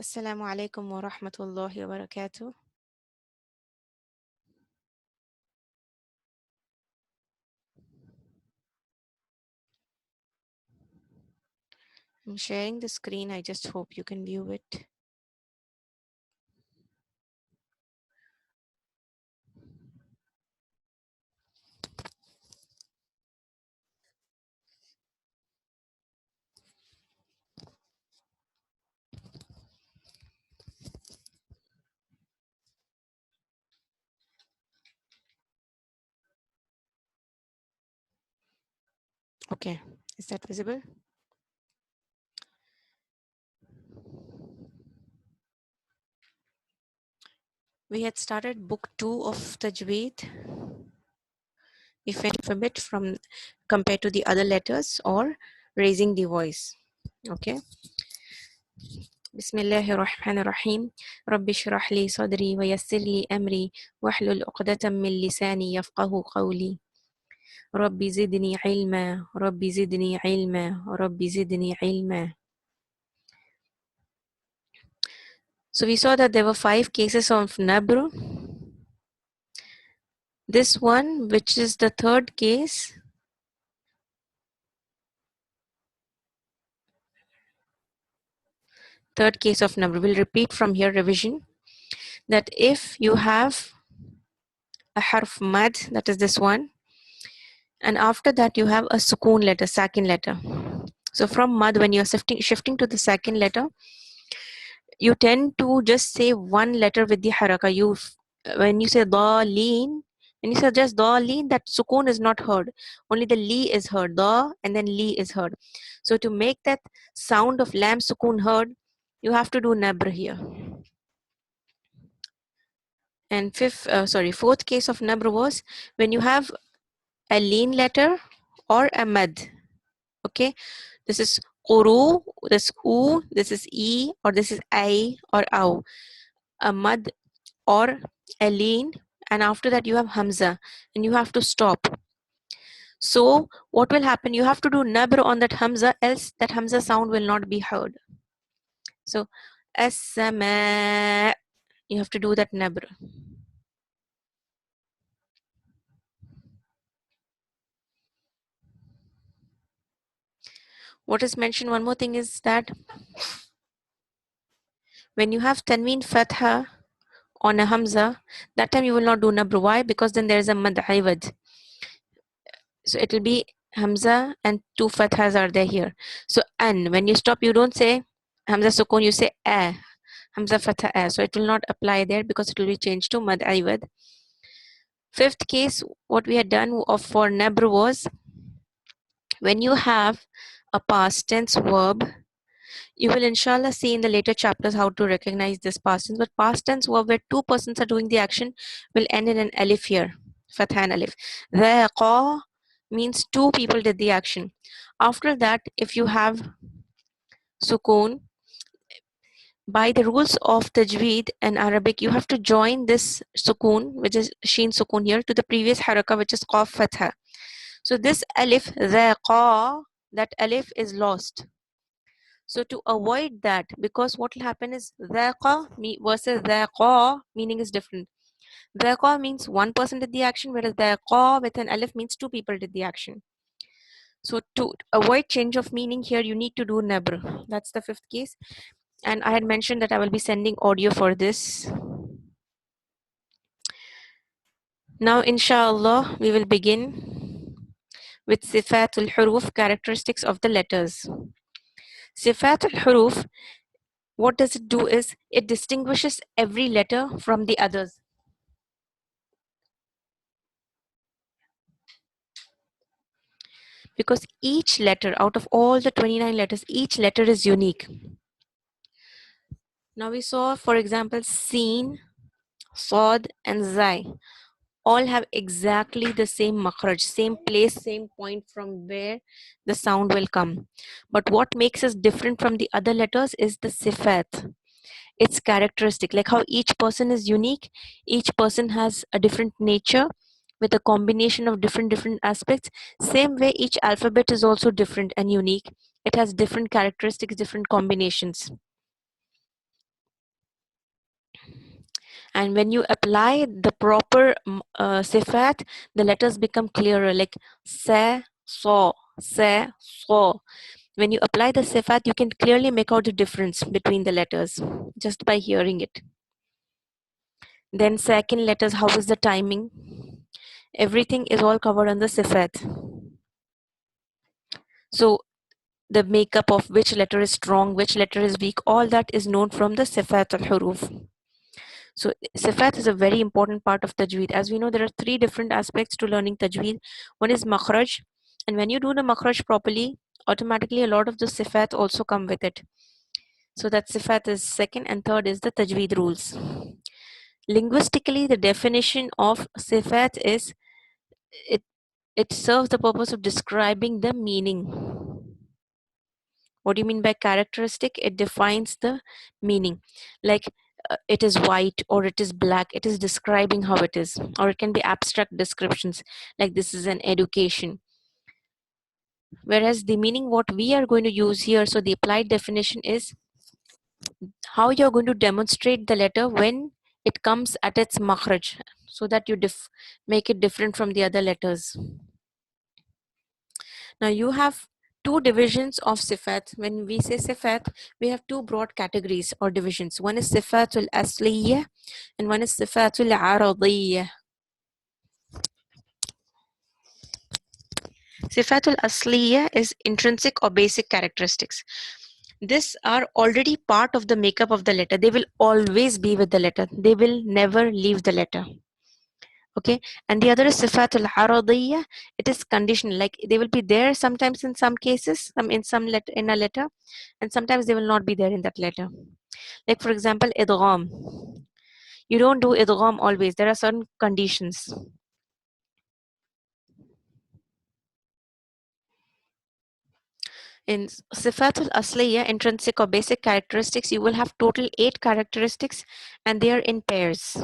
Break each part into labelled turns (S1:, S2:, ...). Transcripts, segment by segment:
S1: Assalamu alaikum wa rahmatullahi wa barakatuh. I'm sharing the screen. I just hope you can view it. Okay, is that visible? We had started book 2 of Tajweed, if alphabet from compared to the other letters or raising the voice. Okay. Bismillahir Rahmanir Rahim. Rabbi shrah li sadri wa yassir li amri wahlul 'uqdatam min lisani yafqahu qawli. Rabbi zidni ilma, Rabbi zidni ilma, Rabbi zidni ilma. So we saw that there were 5 cases of nabr. This one, which is the third case, of nabr. We'll repeat from here, revision, that if you have a harf mad, that is this one, and after that you have a sukoon letter, sakin letter. So from mad, when you're shifting to the second letter, you tend to just say one letter with the haraka. When you say dalin, when you say just dalin, that sukoon is not heard. Only the li is heard. Da and then li is heard. So to make that sound of lam sukoon heard, you have to do nabr here. And fourth case of nabr was when you have a lean letter or a mad. Okay, this is quru, this is u, this is e, or this is I or aw. A mad or a lean, and after that you have hamza, and you have to stop. So what will happen? You have to do nabr on that hamza, else that hamza sound will not be heard. So as-sama, you have to do that nabr. What is mentioned, one more thing is that when you have tanween fatha on a hamza, that time you will not do nabr. Why? Because then there is a mad iwad. So it will be hamza and 2 fathas are there here. So an, when you stop, you don't say hamza sukun, you say a, hamza fatha a. So it will not apply there because it will be changed to mad iwad. Fifth case, what we had done for nabr was when you have a past tense verb. You will inshallah see in the later chapters how to recognize this past tense. But past tense verb where 2 persons are doing the action will end in an alif here, fatha and alif. Dhaqa means 2 people did the action. After that, if you have sukoon, by the rules of tajweed and Arabic, you have to join this sukoon, which is sheen sukoon here, to the previous haraka, which is qaf fatha. So this alif, dhaqa, that alif is lost. So to avoid that, because what will happen is dhaqa versus dhaqa meaning is different. Dhaqa means 1 person did the action, whereas dhaqa with an alif means 2 people did the action. So to avoid change of meaning here, you need to do nabr. That's the 5th case. And I had mentioned that I will be sending audio for this. Now, inshallah, we will begin with sifat al-huruf, characteristics of the letters. Sifat al-huruf, what does it do is it distinguishes every letter from the others. Because each letter, out of all the 29 letters, each letter is unique. Now we saw, for example, Seen, Sod, and Zai all have exactly the same makhraj, same place, same point from where the sound will come. But what makes us different from the other letters is the sifat. It's characteristic, like how each person is unique, each person has a different nature with a combination of different aspects. Same way each alphabet is also different and unique. It has different characteristics, different combinations. And when you apply the proper sifat, the letters become clearer, like sa, so, sa, so. When you apply the sifat, you can clearly make out the difference between the letters just by hearing it. Then second letters, how is the timing? Everything is all covered on the sifat. So the makeup of which letter is strong, which letter is weak, all that is known from the sifat al-huruf. So sifat is a very important part of tajweed. As we know, there are three different aspects to learning tajweed. One is makhraj, and when you do the makhraj properly, automatically a lot of the sifat also come with it. So that sifat is second, and third is the tajweed rules. Linguistically, the definition of sifat is it it serves the purpose of describing the meaning. What do you mean by characteristic? It defines the meaning. Like it is white or it is black. It is describing how it is. Or it can be abstract descriptions, like this is an education. Whereas the meaning, what we are going to use here, so the applied definition is how you're going to demonstrate the letter when it comes at its makhraj, so that you make it different from the other letters. Now you have two divisions of sifat. When we say sifat, we have two broad categories or divisions. One is sifatul asliya and one is sifatul aradiyya. Sifatul asliya is intrinsic or basic characteristics. These are already part of the makeup of the letter. They will always be with the letter. They will never leave the letter. Okay, and the other is sifatul aradiyya. It is conditional, like they will be there sometimes in some cases, in some letter, in a letter, and sometimes they will not be there in that letter. Like for example, idgham. You don't do idgham always. There are certain conditions. In sifatul asliya, intrinsic or basic characteristics, you will have total 8 characteristics, and they are in pairs.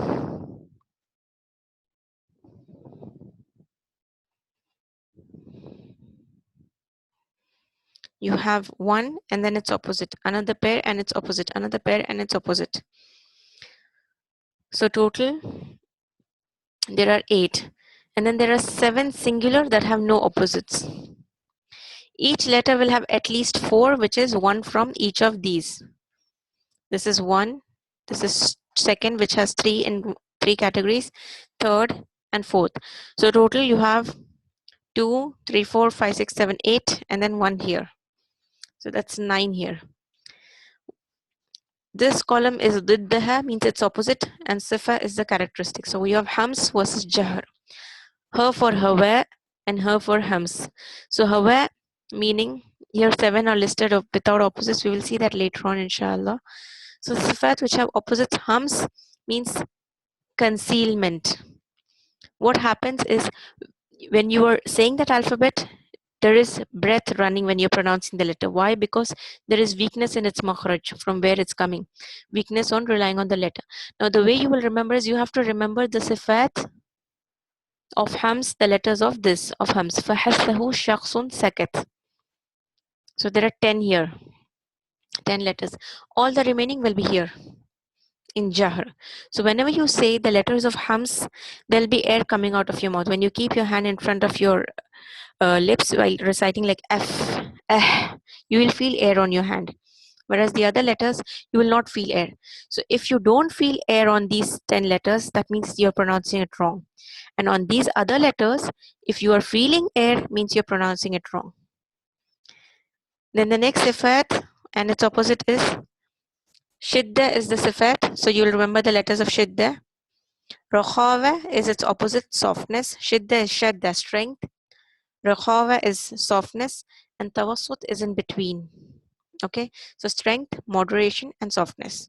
S1: You have one and then its opposite, another pair and its opposite, another pair and its opposite. So total there are 8, and then there are 7 singular that have no opposites. Each letter will have at least 4, which is one from each of these. This is 1, this is second, which has 3 in 3 categories, third and fourth. So total you have 2, 3, 4, 5, 6, 7, 8, and then 1 here. So that's 9 here. This column is diddaha, means its opposite, and sifa is the characteristic. So we have hams versus jahr. Her for hawa and her for hams. So hawa meaning here 7 are listed without opposites. We will see that later on, inshallah. So sifat which have opposites, hams means concealment. What happens is when you are saying that alphabet, there is breath running when you're pronouncing the letter. Why? Because there is weakness in its makhraj, from where it's coming. Weakness on relying on the letter. Now the way you will remember is you have to remember the sifat of hams, the letters of this, of hams. فَحَثَّهُ شَخْصٌ سَكَتْ. So there are 10 here, 10 letters. All the remaining will be here in jahr. So whenever you say the letters of hams, there'll be air coming out of your mouth. When you keep your hand in front of your lips while reciting like f, you will feel air on your hand. Whereas the other letters, you will not feel air. So if you don't feel air on these 10 letters, that means you're pronouncing it wrong. And on these other letters, if you are feeling air, means you're pronouncing it wrong. Then the next sifat and its opposite is shidda is the sifat. So you'll remember the letters of shidda. Rakhawa is its opposite, softness. Shidda is shadda, strength. Rakhawa is softness, and tawassut is in between. Okay, so strength, moderation, and softness.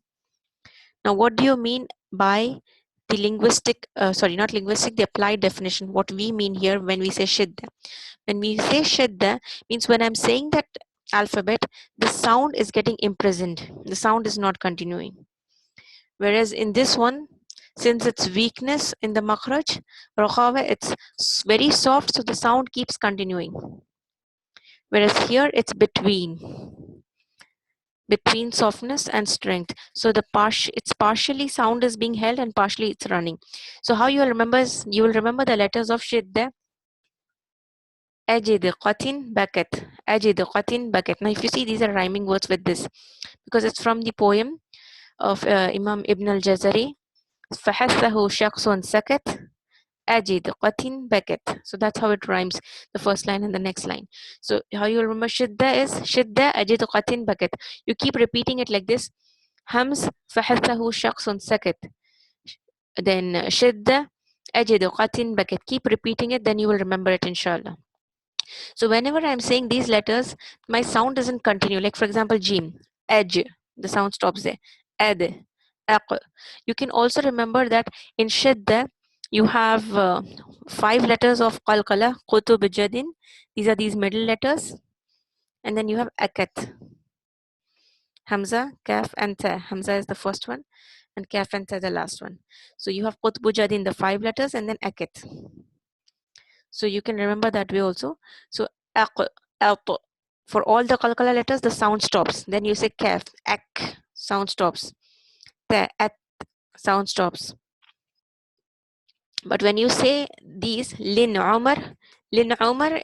S1: Now, what do you mean by the linguistic, not linguistic, the applied definition? What we mean here when we say shidda. When we say shidda, means when I'm saying that alphabet, the sound is getting imprisoned. The sound is not continuing. Whereas in this one, since it's weakness in the makhraj, rakhawa, it's very soft, so the sound keeps continuing. Whereas here, it's between. between softness and strength. So it's partially sound is being held and partially it's running. So how you will remember is you will remember the letters of shidda. أجد قتٍ بكت. أجد قتٍ بكت. Now if you see, these are rhyming words with this because it's from the poem of Imam Ibn al-Jazari. فحثه شخص سكت أجد قتٍ بكت. So that's how it rhymes, the first line and the next line. So how you remember shidda is shidda أجد قتٍ بكت. You keep repeating it like this. همز فحثه شخص سكت. Then shidda أجد قتٍ بكت. Keep repeating it, then you will remember it inshallah. So whenever I'm saying these letters, my sound doesn't continue. Like for example, Jim, edge, the sound stops there. Ad, aq. You can also remember that in shidda, you have 5 letters of qalqala, qutub jadin. These are these middle letters. And then you have akat, hamza, kaf, and ta. Hamza is the first one, and kaf and ta the last one. So you have qutb jadin, the 5 letters, and then akat. So you can remember that way also. So aq, alt. For all the qalqala letters, the sound stops. Then you say kaf, ak, sound stops. Ta, at, sound stops. But when you say these, lin umar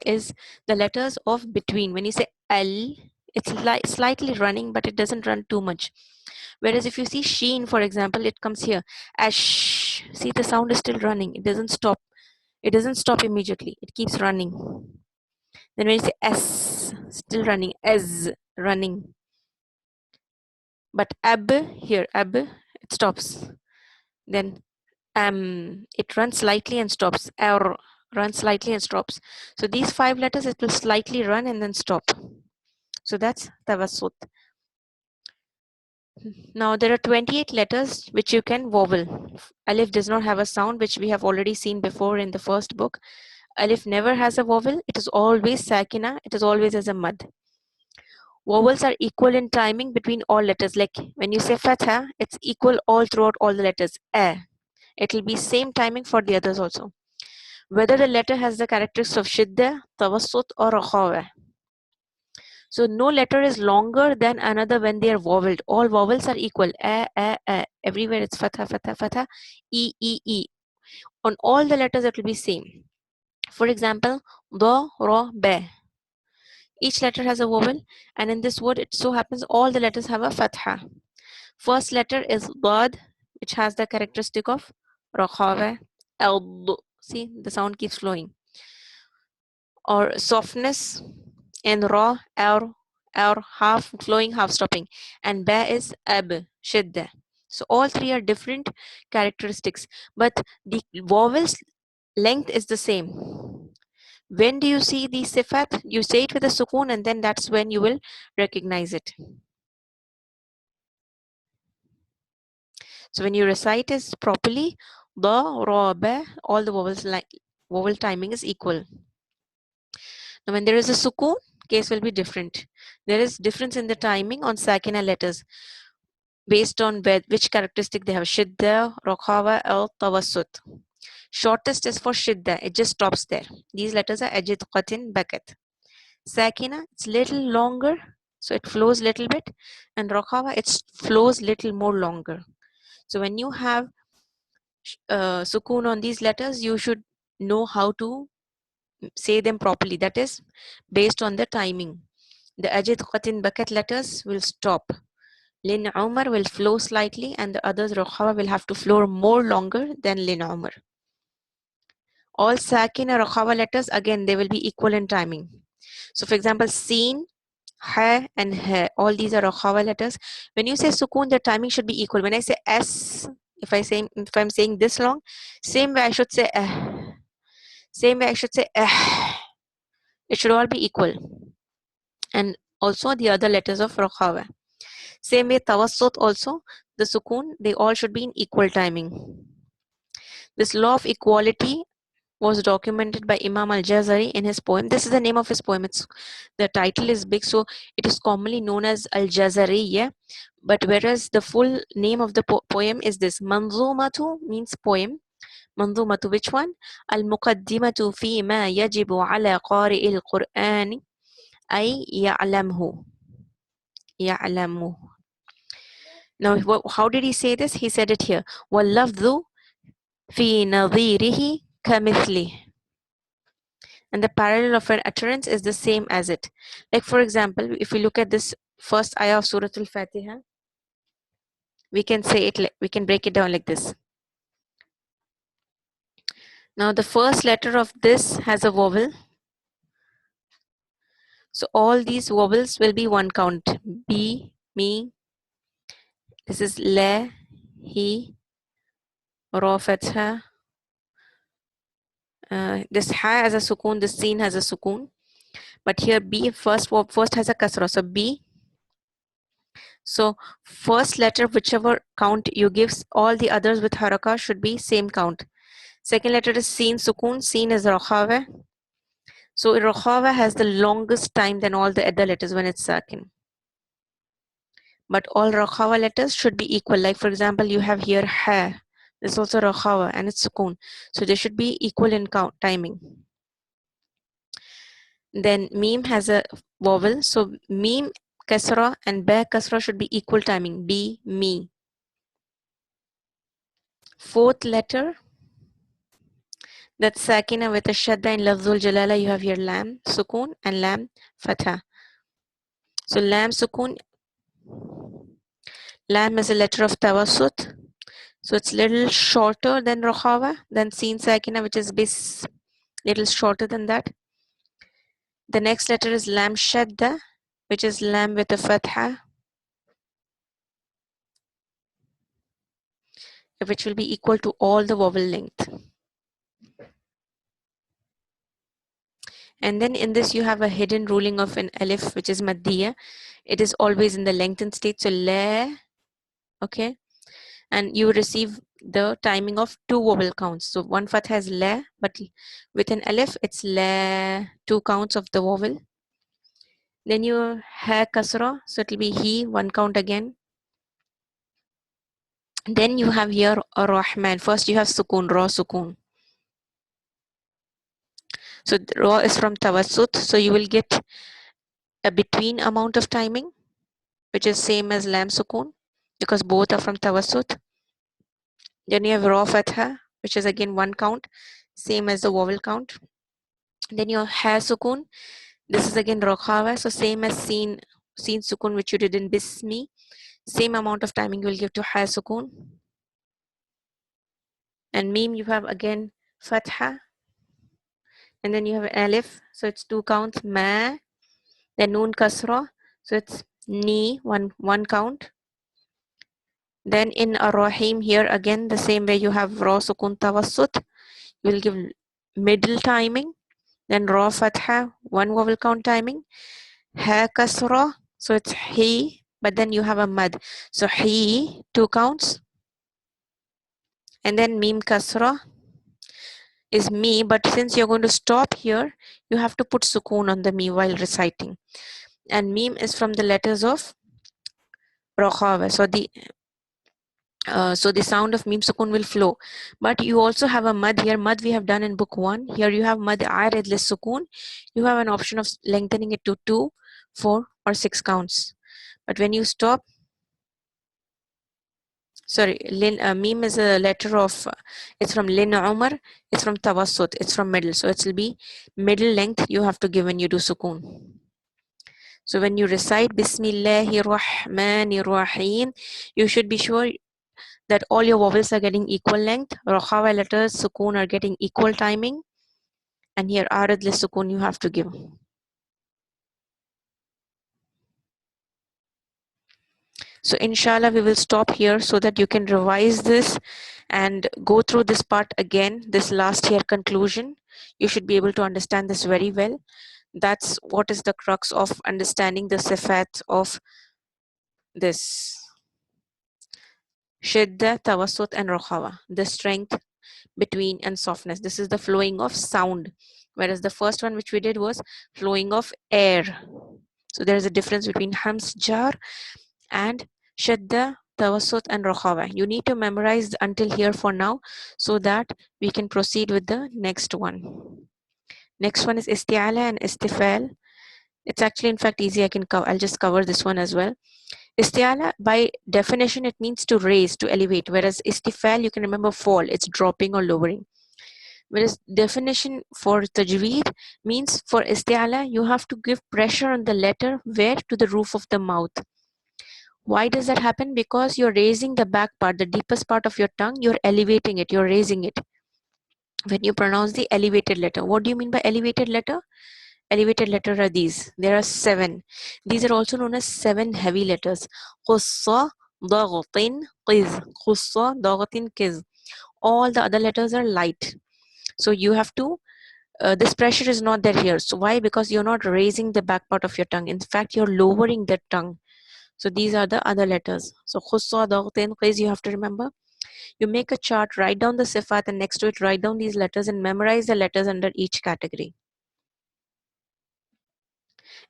S1: is the letters of between. When you say al, it's like slightly running, but it doesn't run too much. Whereas if you see sheen, for example, it comes here. Ash. See, the sound is still running. It doesn't stop. It doesn't stop immediately. It keeps running. Then when you say S, still running, as running. But ab here, ab, it stops. Then it runs slightly and stops. R runs slightly and stops. So these 5 letters, it will slightly run and then stop. So that's tawassut. Now there are 28 letters which you can vowel. Alif does not have a sound, which we have already seen before in the first book. Alif never has a vowel. It is always sakina. It is always as a mad. Vowels are equal in timing between all letters. Like when you say fatha, it's equal all throughout all the letters. It will be same timing for the others also. Whether the letter has the characteristics of shidda, tawassut, or rakhawa. So no letter is longer than another when they are voweled. All vowels are equal. A. Everywhere it's fatha, fatha, fatha. E. On all the letters it will be same. For example, do, ra, ba. Each letter has a vowel, and in this word it so happens all the letters have a fatha. First letter is dad, which has the characteristic of rakhawa. See, the sound keeps flowing. Or softness in ra, or half flowing, half stopping. And ba is ab, shidda. So all three are different characteristics, but the vowels length is the same. When do you see the sifat? You say it with a sukoon, and then that's when you will recognize it. So when you recite it properly, da, ra, ba, all the vowels like vowel timing is equal. Now when there is a sukoon, case will be different. There is difference in the timing on sakina letters based on which characteristic they have. Shidda, rakhawa, al, tawassut. Shortest is for shidda. It just stops there. These letters are ajid, qatin, bakat. Sakina, it's little longer, so it flows little bit. And rakhawa, it flows little more longer. So when you have sukoon on these letters, you should know how to say them properly. That is based on the timing. The ajid, qatin, bakat letters will stop. Lin Umar will flow slightly, and the others Rakhawa will have to flow more longer than Lin Umar. All Sakin and Rakhawa letters, again, they will be equal in timing. So for example, Seen, Ha, and Ha, all these are Rakhawa letters. When you say Sukun, the timing should be equal. When I say S, if I'm saying this long, same way I should say same way I should say it should all be equal. And also the other letters of Rakhawa. Same way Tawassut also, the Sukun, they all should be in equal timing. This law of equality was documented by Imam al-Jazari in his poem. This is the name of his poem. The title is big, so it is commonly known as al-Jazariyya. But whereas the full name of the poem is this. Manzumatu means poem. Manzumatu, which one? Al-Muqaddimatu fi ma yajibu ala qari'il Qur'ani ay ya'lamhu. يعلم. Now, how did he say this? He said it here. وَاللَّفْظُ فِي نَظِيرِهِ كَمِثْلِهِ. And the parallel of an utterance is the same as it. Like for example, if we look at this first ayah of Surah Al-Fatiha, we can say it, we can break it down like this. Now the first letter of this has a vowel. So all these vowels will be one count. B, me, this is la, he, ra fatha. This ha has a sukoon, this seen has a sukoon. But here B first has a kasra. So B. So first letter, whichever count you gives, all the others with haraka should be same count. Second letter is seen sukoon. Seen is rakhawa. So rakhawa has the longest time than all the other letters when it's sakin. But all rakhawa letters should be equal. Like for example, you have here ha. This is also rakhawa and it's sukoon. So they should be equal in count timing. Then meme has a vowel. So meme kasra and ba kasra should be equal timing. B, me. Fourth letter, that's sakina with a shadda in lafzul jalala. You have here lam sukoon and lam fatha. So lam sukoon, lam is a letter of tawassut. So it's little shorter than rakhawa, than seen sakina, which is bis, little shorter than that. The next letter is lam shadda, which is lam with a fatha, which will be equal to all the vowel length. And then in this you have a hidden ruling of an alif, which is maddiya. It is always in the lengthened state. So la, okay, and you receive the timing of two vowel counts. So one fatha has la, but with an alif it's la, two counts of the vowel. Then you ha kasra, so it will be he, one count again. Then you have here a rahman. First you have sukoon, ra sukoon. So ra is from tawassut, so you will get a between amount of timing, which is same as lam sukoon, because both are from tawassut. Then you have ra fatha, which is again one count, same as the vowel count. Then you have ha sukoon. This is again rakhawa, so same as seen sukoon, which you did in bismi. Same amount of timing you will give to ha sukoon. And meme you have again fatha, and then you have alif, so it's two counts, ma. Then noon kasra, so it's ni, one count. Then in ar-rahim here again the same way, you have ra sukoon tawassut, you will give middle timing. Then ra fatha, one vowel count timing. Ha kasra, so it's he, but then you have a mad, so he, two counts. And then meme kasra is me, but since you're going to stop here, you have to put sukoon on the me while reciting. And meme is from the letters of rakhawa, so the sound of meme sukoon will flow. But you also have a mad here. Mad we have done in book 1. Here you have mad arid lis sukoon. You have an option of lengthening it to 2, 4 or 6 counts. But when you stop, sorry, meme is a letter of, it's from lin umar, it's from tawassut, it's from middle, so it will be middle length you have to give when you do sukoon. So when you recite bismillahir rahmanir rahim, you should be sure that all your vowels are getting equal length. Rakhawa letters, sukoon are getting equal timing, and here arid lis sukoon you have to give. So inshallah we will stop here so that you can revise this and go through this part again, this last year conclusion. You should be able to understand this very well. That's what is the crux of understanding the sifat of this shidda, tawassut and rakhawa, the strength between and softness. This is the flowing of sound, whereas the first one which we did was flowing of air. So there is a difference between hams jar and shadda, tawassut and rakhawa. You need to memorize until here for now so that we can proceed with the next one. Next one is isti'ala and istifal. It's actually, in fact, easy. I'll just cover this one as well. Istiala, by definition, it means to raise, to elevate. Whereas istifal, you can remember fall. It's dropping or lowering. Whereas definition for tajweed means for istiala, you have to give pressure on the letter where to the roof of the mouth. Why does that happen? Because you're raising the back part, the deepest part of your tongue, you're elevating it, you're raising it. When you pronounce the elevated letter, what do you mean by elevated letter? Elevated letter are these. There are 7. These are also known as 7 heavy letters. Qussa, ضغط, qiz. Qussa, ضغط, qiz. All the other letters are light. So you have to, this pressure is not there here. So why? Because you're not raising the back part of your tongue. In fact, you're lowering the tongue. So these are the other letters. So khussa, dagtin, qiz, you have to remember. You make a chart, write down the sifat, and next to it write down these letters and memorize the letters under each category.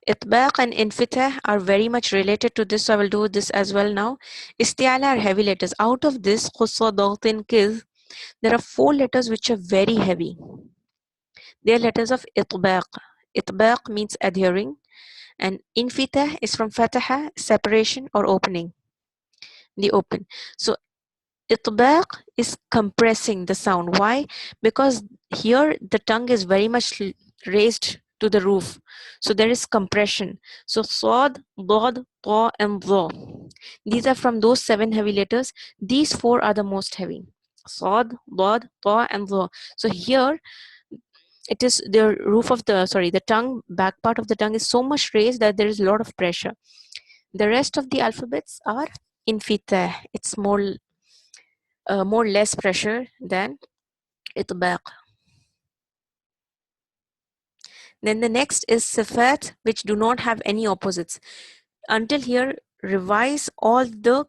S1: Itbaq and infitah are very much related to this, so I will do this as well now. Isti'ala are heavy letters. Out of this, khussa, dagtin, qiz, there are 4 letters which are very heavy. They are letters of itbaq. Itbaq means adhering, and infitah is from fataha, separation or opening, the open. So itbaq is compressing the sound. Why? Because here the tongue is very much raised to the roof, so there is compression. So sad, dad, ta, and dha, these are from those 7 heavy letters. These 4 are the most heavy: sad, dad, ta, and dha. So here it is the roof of the, sorry, the tongue, back part of the tongue is so much raised that there is a lot of pressure. The rest of the alphabets are infitah. It's more less pressure than itbaq. Then the next is sifat, which do not have any opposites. Until here, revise all the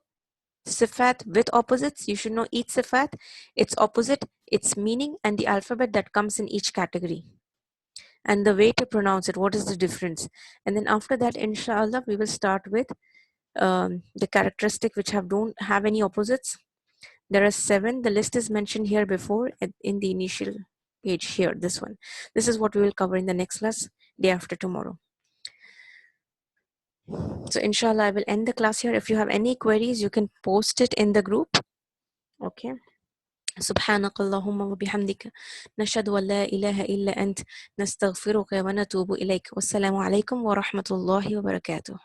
S1: sifat with opposites. You should know each sifat, its opposite, its meaning, and the alphabet that comes in each category, and the way to pronounce it. What is the difference? And then after that, inshallah, we will start with the characteristic which don't have any opposites. There are 7. The list is mentioned here before in the initial page here, this one. This is what we will cover in the next class, day after tomorrow. So inshallah, I will end the class here. If you have any queries, you can post it in the group. Okay. سبحانك اللهم وبحمدك نشهد أن لا إله إلا أنت نستغفرك ونتوب إليك والسلام عليكم ورحمة الله وبركاته.